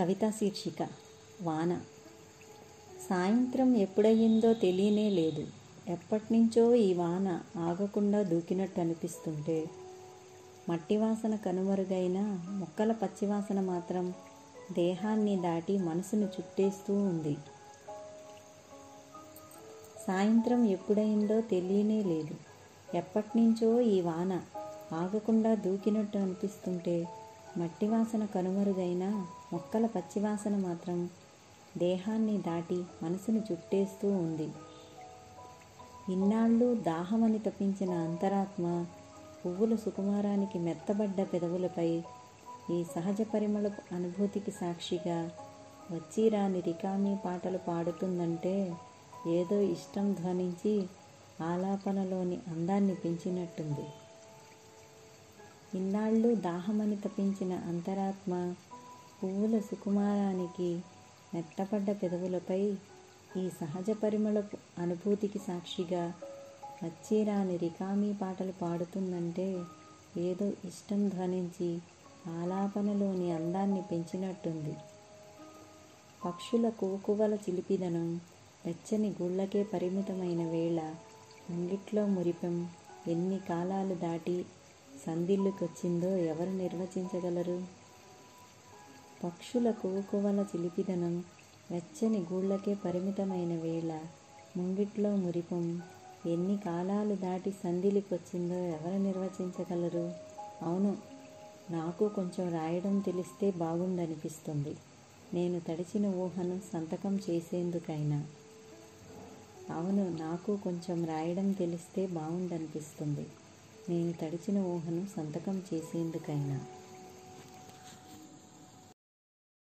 కవితా శీర్షిక వాన. సాయంత్రం ఎప్పుడయ్యిందో తెలియనే లేదు. ఎప్పటినుంచో ఈ వాన ఆగకుండా దూకినట్టు అనిపిస్తుంటే, మట్టి వాసన కనుమరుగైన మొక్కల పచ్చివాసన మాత్రం దేహాన్ని దాటి మనసును చుట్టేస్తూ ఉంది. సాయంత్రం ఎప్పుడయిందో తెలియనే లేదు. ఎప్పటినుంచో ఈ వాన ఆగకుండా దూకినట్టు అనిపిస్తుంటే, మట్టి వాసన కనుమరుగైన మొక్కల పచ్చివాసన మాత్రం దేహాన్ని దాటి మనసును చుట్టేస్తూ ఉంది. ఇన్నాళ్ళు దాహమని తప్పించిన అంతరాత్మ పువ్వుల సుకుమారానికి మెత్తబడ్డ పెదవులపై ఈ సహజ పరిమళ అనుభూతికి సాక్షిగా వచ్చి రాని రికామీ పాటలు పాడుతుందంటే ఏదో ఇష్టం ధ్వనించి ఆలాపనలోని అందాన్ని పెంచినట్టుంది. ఇన్నాళ్ళు దాహమని తప్పించిన అంతరాత్మ పువ్వుల సుకుమారానికి మెత్తపడ్డ పెదవులపై ఈ సహజ పరిమళపు అనుభూతికి సాక్షిగా వచ్చిరాని రికామీ పాటలు పాడుతుందంటే ఏదో ఇష్టం ధ్వనించి ఆలాపనలోని అందాన్ని పెంచినట్టుంది. పక్షుల కువకువల చిలిపిదనం వెచ్చని గూళ్ళకే పరిమితమైన వేళ ముంగిట్లో మురిపెం ఎన్ని కాలాలు దాటి సందిళ్ళుకొచ్చిందో ఎవరు నిర్వచించగలరు? పక్షుల కువకువల చిలిపిదనం వెచ్చని గూళ్ళకే పరిమితమైన వేళ ముంగిట్లో మురిపం ఎన్ని కాలాలు దాటి సందిలికొచ్చిందో ఎవరు నిర్వచించగలరు? అవును, నాకు కొంచెం రాయడం తెలిస్తే బాగుండనిపిస్తుంది. నేను తడిచిన ఊహను సంతకం చేసేందుకైనా. అవును, నాకు కొంచెం రాయడం తెలిస్తే బాగుండనిపిస్తుంది. నేను తడిచిన ఊహను సంతకం చేసేందుకైనా.